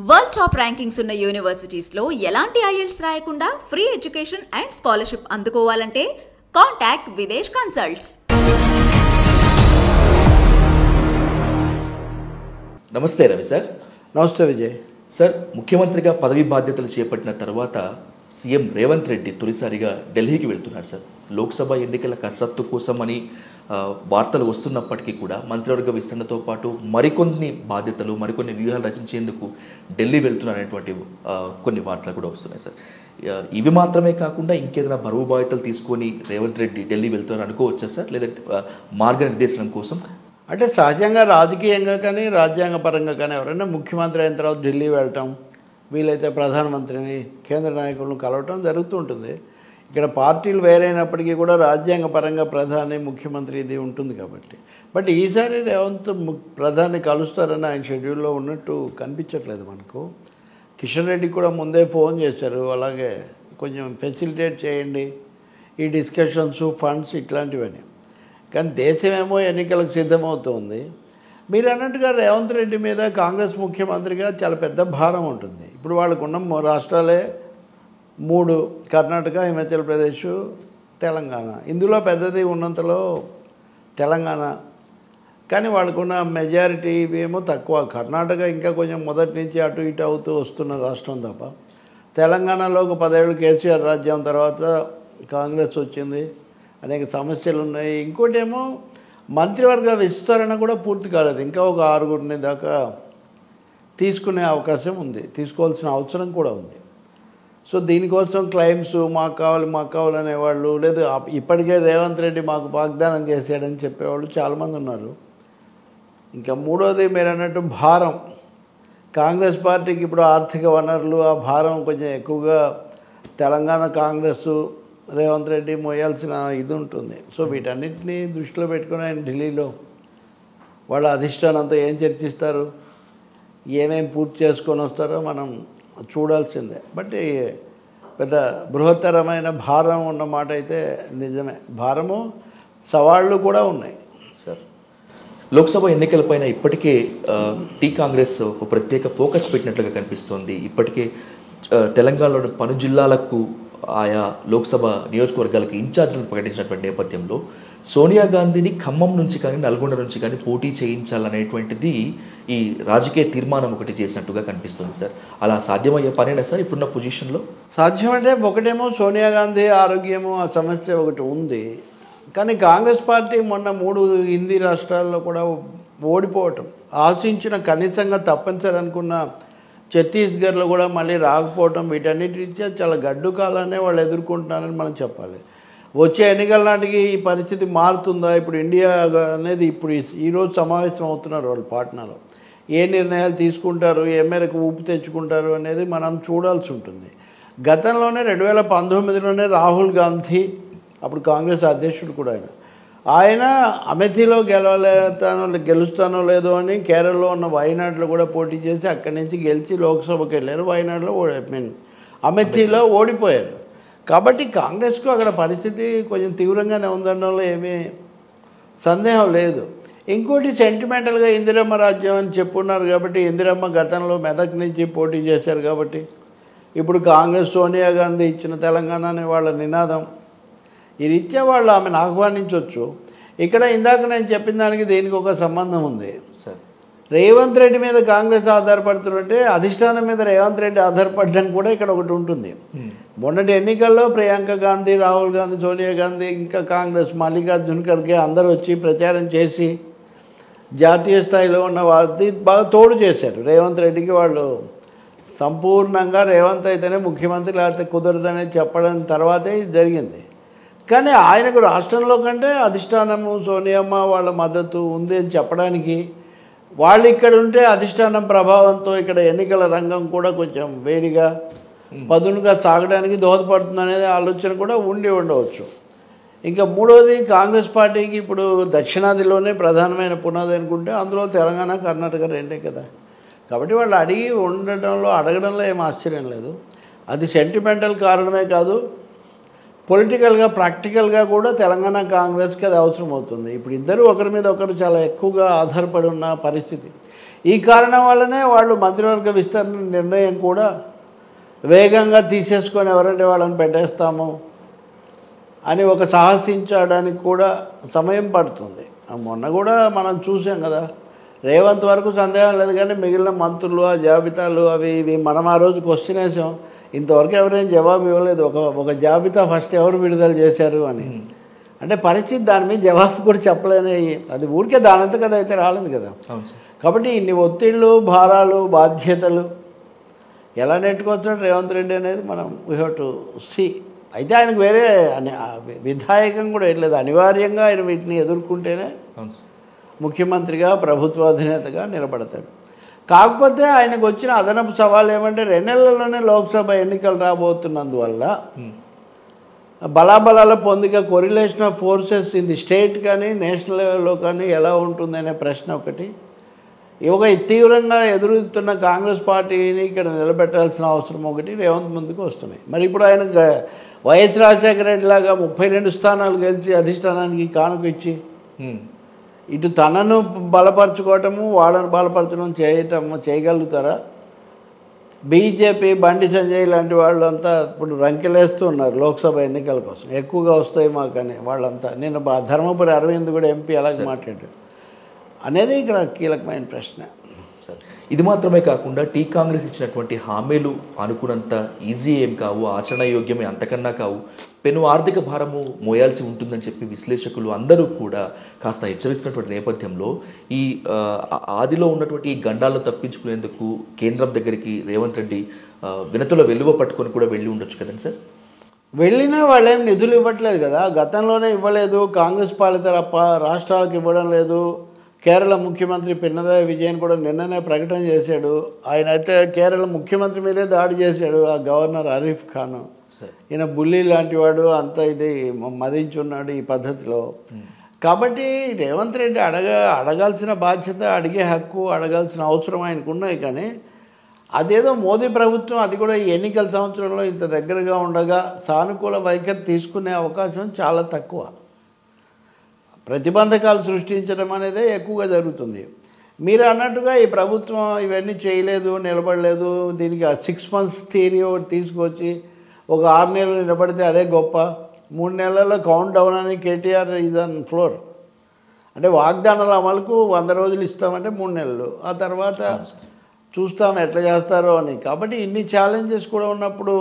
World top rankings ఉన్న universities లో ఎలాంటి ఐఎల్స్ రాయకుండా ఫ్రీ ఎడ్యుకేషన్ అండ్ స్కాలర్షిప్ అందుకోవాలంటే కాంటాక్ట్ విదేశ్ కన్సల్ట్స్. నమస్తే రవి సార్. నమస్తే విజయ్ సార్, ముఖ్యమంత్రిగా పదవి బాధ్యతలు చేపట్టిన తర్వాత సీఎం రేవంత్ రెడ్డి తొలిసారిగా ఢిల్లీకి వెళ్తున్నారు సార్. లోక్సభ ఎన్నికల కసరత్తు కోసమని వార్తలు వస్తున్నప్పటికీ కూడా మంత్రివర్గ విస్తరణతో పాటు మరికొన్ని బాధ్యతలు మరికొన్ని వ్యూహాలు రచించేందుకు ఢిల్లీ వెళ్తున్నారనేటువంటి కొన్ని వార్తలు కూడా వస్తున్నాయి సార్. ఇవి మాత్రమే కాకుండా ఇంకేదైనా బరువు బాధ్యతలు తీసుకొని రేవంత్ రెడ్డి ఢిల్లీ వెళ్తున్నారు అనుకోవచ్చా సార్, లేదంటే మార్గనిర్దేశనం కోసం? అంటే సహజంగా రాజకీయంగా కానీ రాజ్యాంగపరంగా కానీ ఎవరైనా ముఖ్యమంత్రి అయిన తర్వాత ఢిల్లీ వెళ్ళటం, వీలైతే ప్రధానమంత్రిని కేంద్ర నాయకులను కలవటం జరుగుతూ ఉంటుంది. ఇక్కడ పార్టీలు వేరైనప్పటికీ కూడా రాజ్యాంగపరంగా ప్రధాని ముఖ్యమంత్రి ఇది ఉంటుంది కాబట్టి. బట్ ఈసారి రేవంత్ ప్రధాని కలుస్తారని ఆయన షెడ్యూల్లో ఉన్నట్టు కనిపించట్లేదు మనకు. కిషన్ రెడ్డికి కూడా ముందే ఫోన్ చేశారు, అలాగే కొంచెం ఫెసిలిటేట్ చేయండి ఈ డిస్కషన్స్, ఫండ్స్ ఇట్లాంటివన్నీ. కానీ దేశమేమో ఎన్నికలకు సిద్ధమవుతుంది. మీరు అన్నట్టుగా రేవంత్ రెడ్డి మీద కాంగ్రెస్ ముఖ్యమంత్రిగా చాలా పెద్ద భారం ఉంటుంది. ఇప్పుడు వాళ్ళకు ఉన్న రాష్ట్రాలే 3: కర్ణాటక, హిమాచల్ ప్రదేశ్, తెలంగాణ. ఇందులో పెద్దది ఉన్నంతలో తెలంగాణ. కానీ వాళ్ళకున్న మెజారిటీ ఇవేమో తక్కువ. కర్ణాటక ఇంకా కొంచెం మొదటి నుంచి అటు ఇటు అవుతూ వస్తున్న రాష్ట్రం తప్ప. తెలంగాణలో ఒక 10 ఏళ్ళు కేసీఆర్ రాజ్యం తర్వాత కాంగ్రెస్ వచ్చింది, అనేక సమస్యలు ఉన్నాయి. ఇంకోటేమో మంత్రివర్గ విస్తరణ కూడా పూర్తి కాలేదు. ఇంకా ఒక 6 దాకా తీసుకునే అవకాశం ఉంది, తీసుకోవాల్సిన అవసరం కూడా ఉంది. సో దీనికోసం క్లైమ్స్ మాకు కావాలి అనేవాళ్ళు, లేదు ఇప్పటికే రేవంత్ రెడ్డి మాకు వాగ్దానం చేశాడని చెప్పేవాళ్ళు చాలామంది ఉన్నారు. ఇంకా మూడోది మీరు అన్నట్టు భారం. కాంగ్రెస్ పార్టీకి ఇప్పుడు ఆర్థిక వనరులు, ఆ భారం కొంచెం ఎక్కువగా తెలంగాణ కాంగ్రెస్ రేవంత్ రెడ్డి మోయాల్సిన ఇది ఉంటుంది. సో వీటన్నిటినీ దృష్టిలో పెట్టుకుని ఆయన ఢిల్లీలో వాళ్ళ అధిష్టానంతో ఏం చర్చిస్తారు, ఏమేమి పూర్తి చేసుకొని వస్తారో మనం చూడాల్సిందే. బట్ పెద్ద బృహత్తరమైన భారం ఉన్న మాట అయితే నిజమే. భారము, సవాళ్ళు కూడా ఉన్నాయి సార్. లోక్సభ ఎన్నికలపైన ఇప్పటికే కాంగ్రెస్ ఒక ప్రత్యేక ఫోకస్ పెట్టినట్లుగా కనిపిస్తోంది. ఇప్పటికే తెలంగాణలోని పలు జిల్లాలకు ఆయా లోక్సభ నియోజకవర్గాలకు ఇన్ఛార్జీలను ప్రకటించినటువంటి నేపథ్యంలో సోనియా గాంధీని ఖమ్మం నుంచి కానీ నల్గొండ నుంచి కానీ పోటీ చేయించాలనేటువంటిది ఈ రాజకీయ తీర్మానం ఒకటి చేసినట్టుగా కనిపిస్తుంది సార్. అలా సాధ్యమయ్యే పనేనా సార్ ఇప్పుడున్న పొజిషన్లో? సాధ్యమంటే ఒకటేమో సోనియా గాంధీ ఆరోగ్యము, ఆ సమస్య ఒకటి ఉంది. కానీ కాంగ్రెస్ పార్టీ మొన్న 3 హిందీ రాష్ట్రాల్లో కూడా ఓడిపోవటం, ఆశించిన కనీసంగా తప్పనిసరి అనుకున్న ఛత్తీస్గఢ్లో కూడా మళ్ళీ రాకపోవటం, వీటన్నిటి రీత్యా చాలా గడ్డు కాలానే వాళ్ళు ఎదుర్కొంటున్నారని మనం చెప్పాలి. వచ్చే ఎన్నికల నాటికి ఈ పరిస్థితి మారుతుందా? ఇప్పుడు ఇండియా అనేది ఇప్పుడు ఈరోజు సమావేశం అవుతున్నారు వాళ్ళు పాట్నాలో. ఏ నిర్ణయాలు తీసుకుంటారు, ఏ మేరకు ఊపు తెచ్చుకుంటారు అనేది మనం చూడాల్సి ఉంటుంది. గతంలోనే 2019లోనే రాహుల్ గాంధీ, అప్పుడు కాంగ్రెస్ అధ్యక్షుడు కూడా ఆయన అమేథీలో గెలుస్తానో లేదో అని కేరళలో ఉన్న వయనాడులో కూడా పోటీ చేసి అక్కడి నుంచి గెలిచి లోక్సభకి వెళ్ళారు. వయనాడులో అమేథీలో ఓడిపోయారు. కాబట్టి కాంగ్రెస్కు అక్కడ పరిస్థితి కొంచెం తీవ్రంగానే ఉందనడంలో ఏమీ సందేహం లేదు. ఇంకోటి సెంటిమెంటల్గా ఇందిరమ్మ రాజ్యం అని చెప్పున్నారు కాబట్టి, ఇందిరమ్మ గతంలో మెదక్ నుంచి పోటీ చేశారు కాబట్టి, ఇప్పుడు కాంగ్రెస్ సోనియా గాంధీ ఇచ్చిన తెలంగాణ అనే వాళ్ళ నినాదం, ఈ రీత్యా వాళ్ళు ఆమెను ఆహ్వానించవచ్చు. ఇక్కడ ఇందాక నేను చెప్పిన దానికి దీనికి ఒక సంబంధం ఉంది సార్. రేవంత్ రెడ్డి మీద కాంగ్రెస్ ఆధారపడుతుంటే అధిష్టానం మీద రేవంత్ రెడ్డి ఆధారపడడం కూడా ఇక్కడ ఒకటి ఉంటుంది. మొన్నటి ఎన్నికల్లో ప్రియాంక గాంధీ, రాహుల్ గాంధీ, సోనియా గాంధీ, ఇంకా కాంగ్రెస్ మల్లికార్జున్ ఖర్గే అందరూ వచ్చి ప్రచారం చేసి జాతీయ స్థాయిలో ఉన్న వారిని బాగా తోడు చేశారు రేవంత్ రెడ్డికి. వాళ్ళు సంపూర్ణంగా రేవంత్ అయితేనే ముఖ్యమంత్రి, లేకపోతే కుదరదనే చెప్పడం తర్వాతే ఇది జరిగింది. కానీ ఆయనకు రాష్ట్రంలో కంటే అధిష్టానము, సోనియమ్మ వాళ్ళ మద్దతు ఉంది అని చెప్పడానికి, వాళ్ళు ఇక్కడ ఉంటే అధిష్టానం ప్రభావంతో ఇక్కడ ఎన్నికల రంగం కూడా కొంచెం వేడిగా పదునుగా సాగడానికి దోహదపడుతుంది అనేది ఆలోచన కూడా ఉండవచ్చు. ఇంకా మూడోది, కాంగ్రెస్ పార్టీకి ఇప్పుడు దక్షిణాదిలోనే ప్రధానమైన పునాది అనుకుంటే అందులో తెలంగాణ, కర్ణాటక రెండే కదా. కాబట్టి వాళ్ళు అడగడంలో ఏం ఆశ్చర్యం లేదు. అది సెంటిమెంటల్ కారణమే కాదు, పొలిటికల్గా ప్రాక్టికల్గా కూడా తెలంగాణ కాంగ్రెస్కి అది అవసరం అవుతుంది. ఇప్పుడు ఇద్దరు ఒకరి మీద ఒకరు చాలా ఎక్కువగా ఆధారపడి ఉన్న పరిస్థితి. ఈ కారణం వల్లనే వాళ్ళు మంత్రివర్గ విస్తరణ నిర్ణయం కూడా వేగంగా తీసేసుకొని ఎవరంటే వాళ్ళని పెట్టేస్తాము అని ఒక సాహసించడానికి కూడా సమయం పడుతుంది. మొన్న కూడా మనం చూసాం కదా, రేవంత్ వరకు సందేహం లేదు, కానీ మిగిలిన మంత్రులు ఆ జాబితాలు అవి ఇవి మనం ఆ రోజు క్వశ్చన్ వేసాం, ఇంతవరకు ఎవరైనా జవాబు ఇవ్వలేదు. ఒక జాబితా ఫస్ట్ ఎవరు విడుదల చేశారు అని. అంటే పరిస్థితి దాని మీద జవాబు కూడా చెప్పలేని, అది ఊరికే దానంతకది అయితే రాలేదు కదా. కాబట్టి ఇన్ని ఒత్తిళ్ళు, భారాలు, బాధ్యతలు ఎలా నెట్టుకొచ్చాడు రేవంత్ రెడ్డి అనేది మనం వీ హ్యావ్ టు సీ. అయితే ఆయనకు వేరే విధాయకం కూడా ఏం లేదు, అనివార్యంగా ఆయన వీటిని ఎదుర్కొంటేనే ముఖ్యమంత్రిగా ప్రభుత్వ అధినేతగా నిలబడతాడు. కాకపోతే ఆయనకు వచ్చిన అదనపు సవాల్ ఏమంటే 2 నెలల్లోనే లోక్సభ ఎన్నికలు రాబోతున్నందువల్ల బలాబలాల పొందిక, correlation of forces in the state కానీ నేషనల్ లెవెల్లో కానీ ఎలా ఉంటుందనే ప్రశ్న ఒకటి. ఒక తీవ్రంగా ఎదురుతున్న కాంగ్రెస్ పార్టీని ఇక్కడ నిలబెట్టాల్సిన అవసరం ఒకటి రేవంత్ ముందుకు వస్తున్నాయి. మరి ఇప్పుడు ఆయన వైఎస్ రాజశేఖర రెడ్డి లాగా 32 స్థానాలు గెలిచి అధిష్టానానికి కానుక ఇచ్చి ఇటు తనను బలపరచుకోవటము, వాళ్ళను బలపరచడం చేయగలుగుతారా? బీజేపీ, బండి సంజయ్ లాంటి వాళ్ళంతా ఇప్పుడు రంకెలేస్తూ ఉన్నారు లోక్సభ ఎన్నికల కోసం, ఎక్కువగా వస్తాయి మాకని. వాళ్ళంతా నిన్న ధర్మపురి అరవింద్ కూడా ఎంపీ అలాగే మాట్లాడాడు అనేది ఇక్కడ కీలకమైన ప్రశ్న. సార్, ఇది మాత్రమే కాకుండా టీ కాంగ్రెస్ ఇచ్చినటువంటి హామీలు అనుకున్నంత ఈజీ ఏం కావు, ఆచరణయోగ్యమే అంతకన్నా కావు, పెను ఆర్థిక భారము మోయాల్సి ఉంటుందని చెప్పి విశ్లేషకులు అందరూ కూడా కాస్త హెచ్చరిస్తున్నటువంటి నేపథ్యంలో ఈ ఆదిలో ఉన్నటువంటి ఈ గండాలను తప్పించుకునేందుకు కేంద్రం దగ్గరికి రేవంత్ రెడ్డి వినతుల వెలువ పట్టుకొని కూడా వెళ్ళి ఉండొచ్చు కదండి సార్? వెళ్ళినా వాళ్ళేం నిధులు ఇవ్వట్లేదు కదా, గతంలోనే ఇవ్వలేదు. కాంగ్రెస్ పాలిత రాష్ట్రాలకు ఇవ్వడం లేదు. కేరళ ముఖ్యమంత్రి పినరాయి విజయన్ కూడా నిన్ననే ప్రకటన చేశాడు. ఆయన అయితే కేరళ ముఖ్యమంత్రి మీదే దాడి చేశాడు, ఆ గవర్నర్ ఆరిఫ్ ఖాన్. ఈయన బుల్లి లాంటి వాడు, అంత ఇది మదించున్నాడు ఈ పద్ధతిలో. కాబట్టి రేవంత్ రెడ్డి అడగాల్సిన బాధ్యత, అడిగే హక్కు, అడగాల్సిన అవసరం ఆయనకు ఉన్నాయి. కానీ అదేదో మోదీ ప్రభుత్వం అది కూడా ఈ ఎన్నికల సంవత్సరంలో ఇంత దగ్గరగా ఉండగా సానుకూల వైఖరి తీసుకునే అవకాశం చాలా తక్కువ. ప్రతిబంధకాలు సృష్టించడం అనేదే ఎక్కువగా జరుగుతుంది. మీరు అన్నట్టుగా ఈ ప్రభుత్వం ఇవన్నీ చేయలేదు, నిలబడలేదు, దీనికి 6 months థియరీ ఒకటి తీసుకొచ్చి ఒక 6 నెలలు నిలబడితే అదే గొప్ప, 3 నెలల్లో కౌంట్ డౌన్ అని కేటీఆర్ ఈజ్ ఆన్ ఫ్లోర్. అంటే వాగ్దానాల అమలుకు 100 రోజులు ఇస్తామంటే 3 నెలలు, ఆ తర్వాత చూస్తాం ఎట్లా చేస్తారో అని. కాబట్టి ఇన్ని ఛాలెంజెస్ కూడా ఉన్నప్పుడు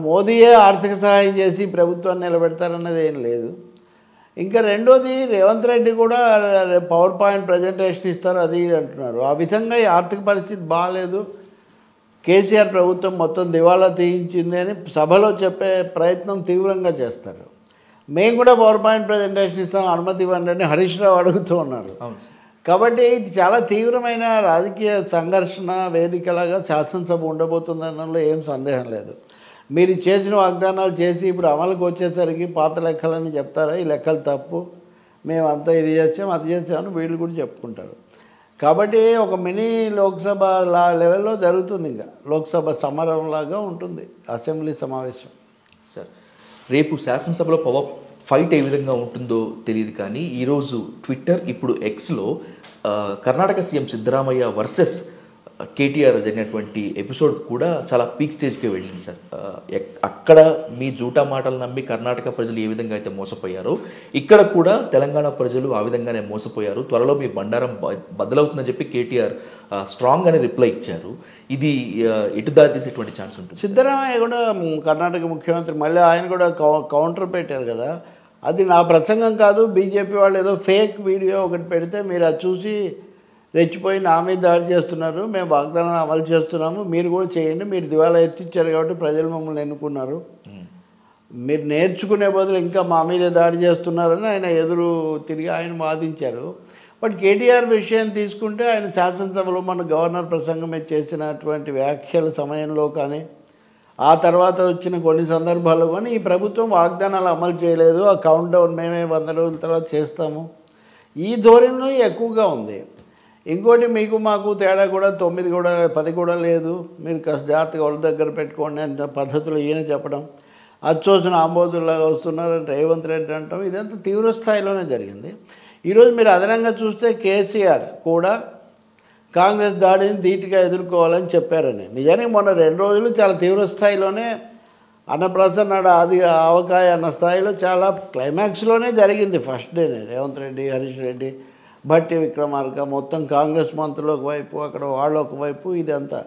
మోదీయే ఆర్థిక సహాయం చేసి ప్రభుత్వాన్ని నిలబెడతారన్నది ఏం లేదు. ఇంకా రెండోది, రేవంత్ రెడ్డి కూడా పవర్ పాయింట్ ప్రజెంటేషన్ ఇస్తారు అది ఇది అంటున్నారు. ఆ విధంగా ఈ ఆర్థిక పరిస్థితి బాగాలేదు, కేసీఆర్ ప్రభుత్వం మొత్తం దివాళా తీయించింది అని సభలో చెప్పే ప్రయత్నం తీవ్రంగా చేస్తారు. మేము కూడా పవర్ పాయింట్ ప్రజెంటేషన్ ఇస్తాం, అనుమతి ఇవ్వండి అని హరీష్ రావు అడుగుతూ ఉన్నారు. కాబట్టి ఇది చాలా తీవ్రమైన రాజకీయ సంఘర్షణ వేదికలాగా శాసనసభ ఉండబోతుందనడంలో ఏం సందేహం లేదు. మీరు చేసిన వాగ్దానాలు చేసి ఇప్పుడు అమలుకు వచ్చేసరికి పాత లెక్కలని చెప్తారా, ఈ లెక్కలు తప్పు, మేమంతా ఇది చేసాం అది చేసామని వీళ్ళు కూడా చెప్పుకుంటారు. కాబట్టి ఒక మినీ లోక్సభ లెవెల్లో జరుగుతుంది, ఇంకా లోక్సభ సమరంలాగా ఉంటుంది అసెంబ్లీ సమావేశం. సార్, రేపు శాసనసభలో పవర్ ఫైట్ ఏ విధంగా ఉంటుందో తెలియదు, కానీ ఈరోజు ట్విట్టర్, ఇప్పుడు ఎక్స్లో కర్ణాటక సీఎం సిద్ధరామయ్య వర్సెస్ కేటీఆర్ జరిగినటువంటి ఎపిసోడ్ కూడా చాలా పీక్ స్టేజ్కి వెళ్ళింది సార్. అక్కడ మీ జూటా మాటలు నమ్మి కర్ణాటక ప్రజలు ఏ విధంగా అయితే మోసపోయారో, ఇక్కడ కూడా తెలంగాణ ప్రజలు ఆ విధంగానే మోసపోయారు, త్వరలో మీ బండారం బద్దలవుతుందని చెప్పి కేటీఆర్ స్ట్రాంగ్ అని రిప్లై ఇచ్చారు. ఇది ఎటు దారి తీసేటువంటి ఛాన్స్ ఉంటుంది? సిద్ధరామయ్య కూడా కర్ణాటక ముఖ్యమంత్రి, మళ్ళీ ఆయన కూడా కౌంటర్ పెట్టారు కదా, అది నా ప్రసంగం కాదు, బీజేపీ వాళ్ళు ఏదో ఫేక్ వీడియో ఒకటి పెడితే మీరు అది చూసి రెచ్చిపోయి నా మీద దాడి చేస్తున్నారు, మేము వాగ్దానాన్ని అమలు చేస్తున్నాము, మీరు కూడా చేయండి, మీరు దివాళా ఎత్తిచ్చారు కాబట్టి ప్రజలు మమ్మల్ని ఎన్నుకున్నారు, మీరు నేర్చుకునే బదులు ఇంకా మా మీద దాడి చేస్తున్నారని ఆయన ఎదురు తిరిగి ఆయన వాదించారు. బట్ కేటీఆర్ విషయం తీసుకుంటే ఆయన శాసనసభలో మన గవర్నర్ ప్రసంగం మీద చేసినటువంటి వ్యాఖ్యల సమయంలో కానీ ఆ తర్వాత వచ్చిన కొన్ని సందర్భాల్లో కానీ ఈ ప్రభుత్వం వాగ్దానాలు అమలు చేయలేదు, ఆ కౌంట్ డౌన్ మేమే 100 రోజుల తర్వాత చేస్తాము, ఈ ధోరణిలో ఎక్కువగా ఉంది. ఇంకోటి, మీకు మాకు తేడా కూడా 9 కూడా 10 కూడా లేదు, మీరు కాస్త జాగ్రత్తగా వాళ్ళ దగ్గర పెట్టుకోండి అనే పద్ధతులు ఈయన చెప్పడం, అచ్చోసిన ఆంబోతుల్లాగా వస్తున్నారని రేవంత్ రెడ్డి అంటాం, ఇదంతా తీవ్ర స్థాయిలోనే జరిగింది. ఈరోజు మీరు అదనంగా చూస్తే కేసీఆర్ కూడా కాంగ్రెస్ దాడిని ధీటుగా ఎదుర్కోవాలని చెప్పారని. నిజానికి మొన్న 2 రోజులు చాలా తీవ్ర స్థాయిలోనే అన్నప్రసన్న అది ఆవకాయ అన్న స్థాయిలో చాలా క్లైమాక్స్లోనే జరిగింది. ఫస్ట్ డేనే రేవంత్ రెడ్డి, హరీష్ రెడ్డి, భట్టి విక్రమార్క మొత్తం కాంగ్రెస్ మంత్రులు ఒకవైపు, అక్కడ వాళ్ళు ఒకవైపు, ఇదంతా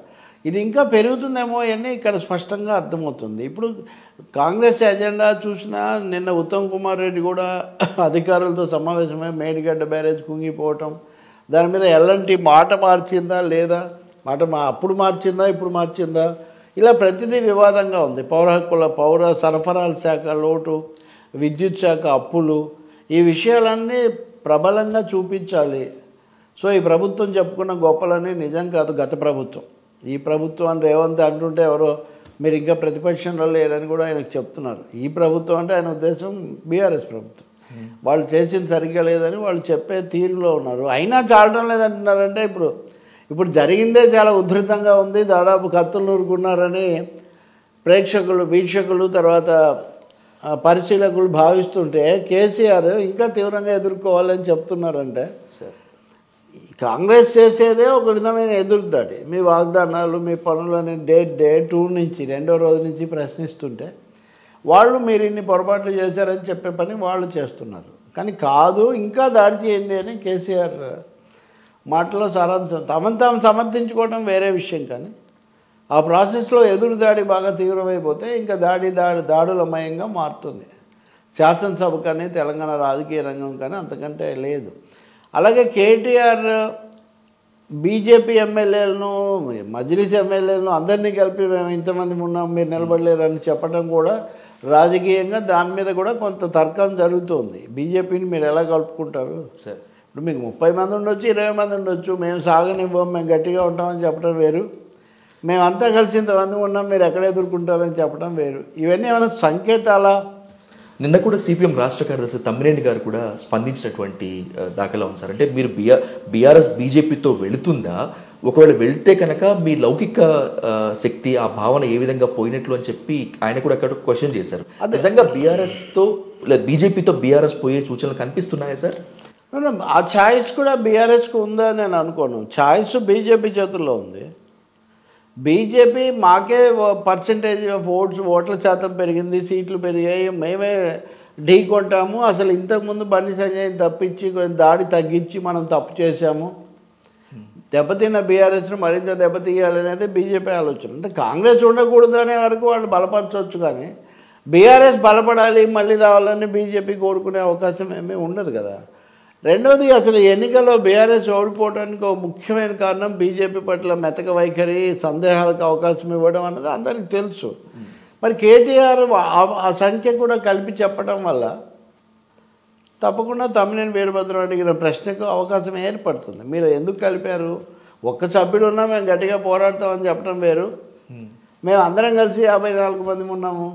ఇది ఇంకా పెరుగుతుందేమో అని ఇక్కడ స్పష్టంగా అర్థమవుతుంది. ఇప్పుడు కాంగ్రెస్ ఎజెండా చూసినా నిన్న ఉత్తమ్ కుమార్ రెడ్డి కూడా అధికారులతో సమావేశమై మేడిగడ్డ బ్యారేజ్ కుంగిపోవటం, దాని మీద ఎల్ఎన్టీ మాట మార్చిందా లేదా, అప్పుడు మార్చిందా ఇప్పుడు మార్చిందా, ఇలా ప్రతిదీ వివాదంగా ఉంది. పౌర సరఫరాల శాఖ లోటు, విద్యుత్ శాఖ అప్పులు, ఈ విషయాలన్నీ ప్రబలంగా చూపించాలి. సో ఈ ప్రభుత్వం చెప్పుకున్న గొప్పలని నిజం కాదు గత ప్రభుత్వం. ఈ ప్రభుత్వం అని రేవంత్ అంటుంటే ఎవరో మీరు ఇంకా ప్రతిపక్షంలో లేరని కూడా ఆయనకు చెప్తున్నారు. ఈ ప్రభుత్వం అంటే ఆయన ఉద్దేశం బీఆర్ఎస్ ప్రభుత్వం. వాళ్ళు చేసింది సరిగ్గా లేదని వాళ్ళు చెప్పే తీరులో ఉన్నారు. అయినా చాలడం లేదంటున్నారంటే ఇప్పుడు జరిగిందే చాలా ఉధృతంగా ఉంది. దాదాపు కత్తులు నూరుకున్నారని వీక్షకులు తర్వాత పరిశీలకులు భావిస్తుంటే కేసీఆర్ ఇంకా తీవ్రంగా ఎదుర్కోవాలని చెప్తున్నారంటే కాంగ్రెస్ చేసేదే ఒక విధమైన ఎదురుదాడి. మీ వాగ్దానాలు, మీ పనులని డే 2 నుంచి 2వ రోజు నుంచి ప్రశ్నిస్తుంటే వాళ్ళు మీరు ఇన్ని పొరపాట్లు చేశారని చెప్పే పని వాళ్ళు చేస్తున్నారు. కానీ కాదు, ఇంకా దాడి చేయండి అని కేసీఆర్ మాటలో సారాంశం. తాము సమర్థించుకోవడం వేరే విషయం, కానీ ఆ ప్రాసెస్లో ఎదురు దాడి బాగా తీవ్రమైపోతే ఇంకా దాడులమయంగా మారుతుంది. శాసనసభ కానీ తెలంగాణ రాజకీయ రంగం కానీ అంతకంటే లేదు. అలాగే కేటీఆర్ బీజేపీ ఎమ్మెల్యేలను, మజ్లిస్ ఎమ్మెల్యేలను అందరినీ కలిపి మేము ఇంతమంది ఉన్నాం మీరు నిలబడలేరని చెప్పడం కూడా రాజకీయంగా దాని మీద కూడా కొంత తర్కం జరుగుతుంది. బీజేపీని మీరు ఎలా కలుపుకుంటారు సార్? ఇప్పుడు మీకు 30 మంది ఉండొచ్చు, 20 మంది ఉండొచ్చు, మేము సాగనివ్వం, మేము గట్టిగా ఉంటామని చెప్పడం వేరు, మేమంతా కలిసి ఇంతమంది ఉన్నాం మీరు ఎక్కడ ఎదుర్కొంటారని చెప్పడం వేరు. ఇవన్నీ ఏమైనా సంకేతాలా? నిన్న కూడా సిపిఎం రాష్ట్ర కార్యదర్శి తమ్మినేని గారు కూడా స్పందించినటువంటి దాఖలా ఉంది సార్. అంటే మీరు బీఆర్ఎస్ బీజేపీతో వెళుతుందా, ఒకవేళ వెళ్తే కనుక మీ లౌకిక శక్తి ఆ భావన ఏ విధంగా పోయినట్లు అని చెప్పి ఆయన కూడా అక్కడ క్వశ్చన్ చేశారు. నిజంగా బీఆర్ఎస్తో బీజేపీతో బీఆర్ఎస్ పోయే సూచనలు కనిపిస్తున్నాయా సార్? ఆ ఛాయిస్ కూడా బీఆర్ఎస్కి ఉందా నేను అనుకోను. ఛాయిస్ బీజేపీ చేతుల్లో ఉంది. బీజేపీ మాకే పర్సంటేజ్ ఆఫ్ ఓట్ల శాతం పెరిగింది, సీట్లు పెరిగాయి, మేమే ఢీ కొంటాము, అసలు ఇంతకుముందు బండి సంజయ్ని తప్పించి కొంచెం దాడి తగ్గించి మనం తప్పు చేశాము, దెబ్బతిన్న బీఆర్ఎస్ను మరింత దెబ్బతీయాలనేది బీజేపీ ఆలోచన. అంటే కాంగ్రెస్ ఉండకూడదు అనే వరకు వాళ్ళు బలపరచవచ్చు, కానీ బీఆర్ఎస్ బలపడాలి మళ్ళీ రావాలని బీజేపీ కోరుకునే అవకాశం ఏమీ ఉండదు కదా. రెండవది, అసలు ఎన్నికల్లో బీఆర్ఎస్ ఓడిపోవడానికి ఒక ముఖ్యమైన కారణం బీజేపీ పట్ల మెతక వైఖరి, సందేహాలకు అవకాశం ఇవ్వడం అన్నది అందరికీ తెలుసు. మరి కేటీఆర్ ఆ సంఖ్య కూడా కలిపి చెప్పడం వల్ల తప్పకుండా తమ్మినేని వీరభద్రం అడిగిన ప్రశ్నకు అవకాశం ఏర్పడుతుంది. మీరు ఎందుకు కలిపారు, ఒక్క సభ్యుడు ఉన్నా మేము గట్టిగా పోరాడతామని చెప్పడం వేరు, మేము అందరం కలిసి 54 మంది ఉన్నాము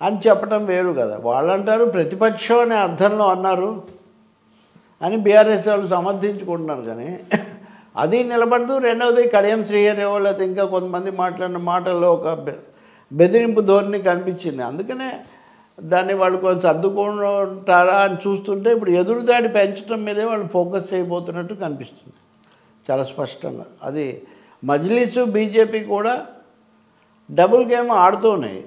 అని చెప్పడం వేరు కదా. వాళ్ళు అంటారు ప్రతిపక్షం అనే అర్థంలో అన్నారు అని బీఆర్ఎస్ వాళ్ళు సమర్థించుకుంటున్నారు, కానీ అది నిలబడదు. రెండవది, కడియం శ్రీహరి లేకపోతే ఇంకా కొంతమంది మాట్లాడిన మాటల్లో ఒక బెదిరింపు ధోరణి కనిపించింది. అందుకనే దాన్ని వాళ్ళు కొంచెం సర్దుకుంటారా అని చూస్తుంటే ఇప్పుడు ఎదురుదాడి పెంచడం మీదే వాళ్ళు ఫోకస్ చేయబోతున్నట్టు కనిపిస్తుంది చాలా స్పష్టంగా. అది మజ్లిస్ బీజేపీ కూడా డబుల్ గేమ్ ఆడుతూ ఉన్నాయి.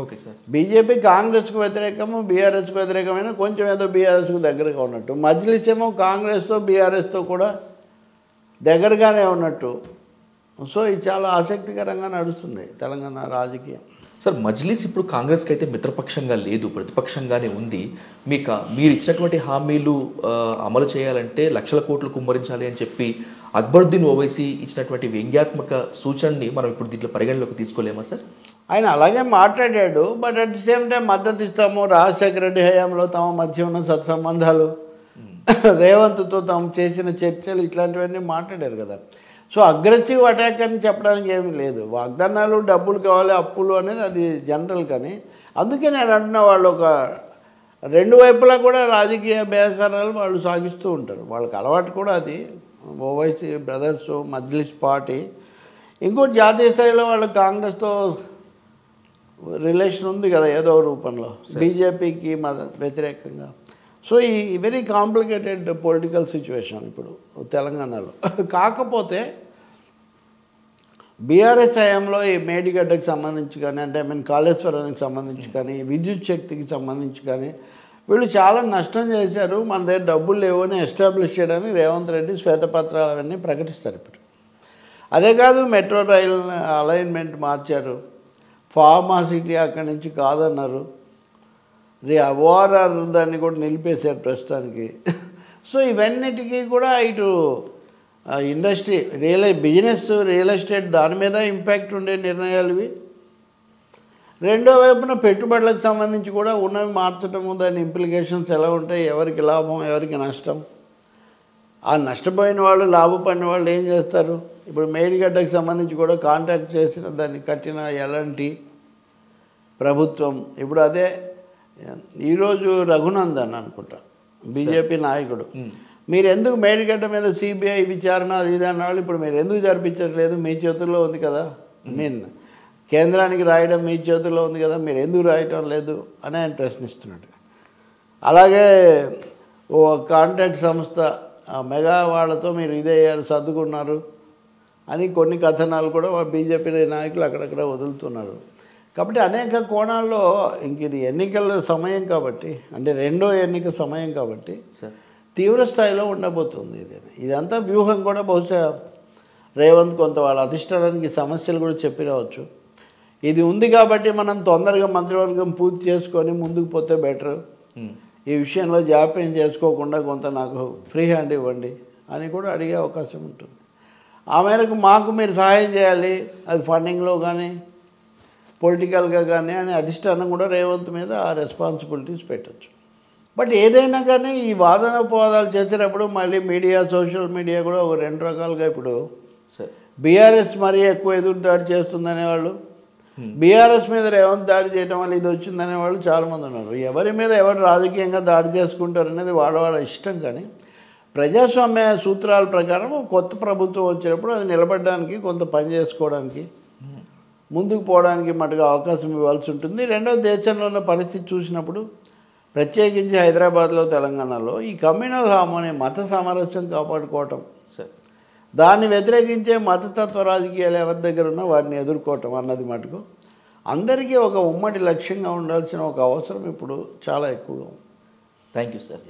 Okay sir. బీజేపీ కాంగ్రెస్కు వ్యతిరేకము, బీఆర్ఎస్కు వ్యతిరేకమైన కొంచెం ఏదో బీఆర్ఎస్కు దగ్గరగా ఉన్నట్టు, మజ్లిస్ ఏమో కాంగ్రెస్తో బీఆర్ఎస్తో కూడా దగ్గరగానే ఉన్నట్టు. సో ఇది చాలా ఆసక్తికరంగా నడుస్తుంది తెలంగాణ రాజకీయం. సార్, మజ్లిస్ ఇప్పుడు కాంగ్రెస్కి అయితే మిత్రపక్షంగా లేదు, ప్రతిపక్షంగానే ఉంది. మీరు ఇచ్చినటువంటి హామీలు అమలు చేయాలంటే లక్షల కోట్లు కుమ్మరించాలి అని చెప్పి అక్బరుద్దీన్ ఓవైసీ ఇచ్చినటువంటి వ్యంగ్యాత్మక సూచనని మనం ఇప్పుడు దీంట్లో పరిగణలోకి తీసుకోలేమా సార్? ఆయన అలాగే మాట్లాడాడు, but at the same time మద్దతు ఇస్తాము, రాజశేఖర రెడ్డి హయాంలో తమ మధ్య ఉన్న సత్సంబంధాలు, రేవంత్తో తాము చేసిన చర్చలు, ఇట్లాంటివన్నీ మాట్లాడారు కదా. సో అగ్రెసివ్ అటాక్ అని చెప్పడానికి ఏమీ లేదు. వాగ్దానాలు, డబ్బులు కావాలి, అప్పులు అనేది అది జనరల్. కానీ అందుకే నేను అంటున్న వాళ్ళు ఒక 2 వైపులా కూడా రాజకీయ బేసారాలు వాళ్ళు సాగిస్తూ ఉంటారు. వాళ్ళకి అలవాటు కూడా అది. ఓవైసీ బ్రదర్స్, మజ్లిస్ పార్టీ, ఇంకోటి జాతీయ స్థాయిలో వాళ్ళకి కాంగ్రెస్తో రిలేషన్ ఉంది కదా ఏదో రూపంలో, బీజేపీకి వ్యతిరేకంగా. సో ఈ వెరీ కాంప్లికేటెడ్ పొలిటికల్ సిచ్యువేషన్ ఇప్పుడు తెలంగాణలో. కాకపోతే బీఆర్ఎస్ హయాంలో ఈ మేడిగడ్డకి సంబంధించి కానీ, అంటే కాళేశ్వరానికి సంబంధించి కానీ, విద్యుత్ శక్తికి సంబంధించి కానీ వీళ్ళు చాలా నష్టం చేశారు, మన దగ్గర డబ్బులు లేవని ఎస్టాబ్లిష్ చేయడానికి రేవంత్ రెడ్డి శ్వేతపత్రాలు అవన్నీ ప్రకటిస్తారు ఇప్పుడు. అదే కాదు, మెట్రో రైల్ అలైన్మెంట్ మార్చారు, ఫార్మాసిటీ అక్కడి నుంచి కాదన్నారు, ఓఆర్ఆర్ దాన్ని కూడా నిలిపేశారు ప్రస్తుతానికి. సో ఇవన్నిటికీ కూడా ఇటు ఇండస్ట్రీ, బిజినెస్, రియల్ ఎస్టేట్ దాని మీద ఇంపాక్ట్ ఉండే నిర్ణయాలు ఇవి. రెండో వైపున పెట్టుబడులకు సంబంధించి కూడా ఉన్నవి మార్చడము, దాని ఇంప్లికేషన్స్ ఎలా ఉంటాయి, ఎవరికి లాభం ఎవరికి నష్టం, ఆ నష్టపోయిన వాళ్ళు లాభపడిన వాళ్ళు ఏం చేస్తారు. ఇప్పుడు మేడిగడ్డకు సంబంధించి కూడా కాంట్రాక్ట్ చేసిన దాన్ని కట్టిన ఎలాంటి ప్రభుత్వం. ఇప్పుడు అదే ఈరోజు రఘునందన్ అనుకుంటా బీజేపీ నాయకుడు, మీరు ఎందుకు మేడిగడ్డ మీద సిబిఐ విచారణ అది ఇది అన్నవాళ్ళు ఇప్పుడు మీరు ఎందుకు జరిపించట్లేదు, మీ చేతుల్లో ఉంది కదా, కేంద్రానికి రాయడం మీ చేతుల్లో ఉంది కదా, మీరు ఎందుకు రాయటం లేదు అని ఆయన ప్రశ్నిస్తున్నాడు. అలాగే ఓ కాంట్రాక్ట్ సంస్థ మెగా వాళ్ళతో మీరు ఇదయ్యారు సర్దుకున్నారు అని కొన్ని కథనాలు కూడా బీజేపీ నాయకులు అక్కడక్కడ వదులుతున్నారు. కాబట్టి అనేక కోణాల్లో ఇంక ఇది ఎన్నికల సమయం కాబట్టి, అంటే రెండో ఎన్నిక సమయం కాబట్టి తీవ్ర స్థాయిలో ఉండబోతుంది. ఇదంతా వ్యూహం కూడా బహుశా రేవంత్ కొంత వాళ్ళ అధిష్టానానికి సమస్యలు కూడా చెప్పి రావచ్చు. ఇది ఉంది కాబట్టి మనం తొందరగా మంత్రివర్గం పూర్తి చేసుకొని ముందుకు పోతే బెటర్, ఈ విషయంలో జాప్యం చేసుకోకుండా కొంత నాకు ఫ్రీ హ్యాండ్ ఇవ్వండి అని కూడా అడిగే అవకాశం ఉంటుంది. ఆ మేరకు మాకు మీరు సహాయం చేయాలి, అది ఫండింగ్లో కానీ పొలిటికల్గా కానీ అని అధిష్టానం కూడా రేవంత్ మీద ఆ రెస్పాన్సిబిలిటీస్ పెట్టచ్చు. బట్ ఏదైనా కానీ ఈ వాదన పోదాలు చేసేటప్పుడు మళ్ళీ మీడియా, సోషల్ మీడియా కూడా ఒక రెండు రకాలుగా ఇప్పుడు బీఆర్ఎస్ మరీ ఎక్కువ ఎదురు దాడి చేస్తుందనేవాళ్ళు, బీఆర్ఎస్ మీద రేవంత్ దాడి చేయడం వల్ల ఇది వచ్చిందనేవాళ్ళు చాలామంది ఉన్నారు. ఎవరి మీద ఎవరు రాజకీయంగా దాడి చేసుకుంటారు అనేది వాళ్ళ ఇష్టం. కానీ ప్రజాస్వామ్య సూత్రాల ప్రకారం కొత్త ప్రభుత్వం వచ్చినప్పుడు అది నిలబడడానికి, కొంత పని చేసుకోవడానికి, ముందుకు పోవడానికి మటుకు అవకాశం ఇవ్వాల్సి ఉంటుంది. రెండవ, దేశంలో ఉన్న పరిస్థితి చూసినప్పుడు ప్రత్యేకించి హైదరాబాద్లో, తెలంగాణలో ఈ కమ్యూనల్ హార్మోనీ, మత సామరస్యం కాపాడుకోవటం, దాన్ని వ్యతిరేకించే మతతత్వ రాజకీయాలు ఎవరి దగ్గర ఉన్నా వాటిని ఎదుర్కోవటం అన్నది మటుకు అందరికీ ఒక ఉమ్మడి లక్ష్యంగా ఉండాల్సిన ఒక అవసరం ఇప్పుడు చాలా ఎక్కువగా ఉంది. Thank you sir.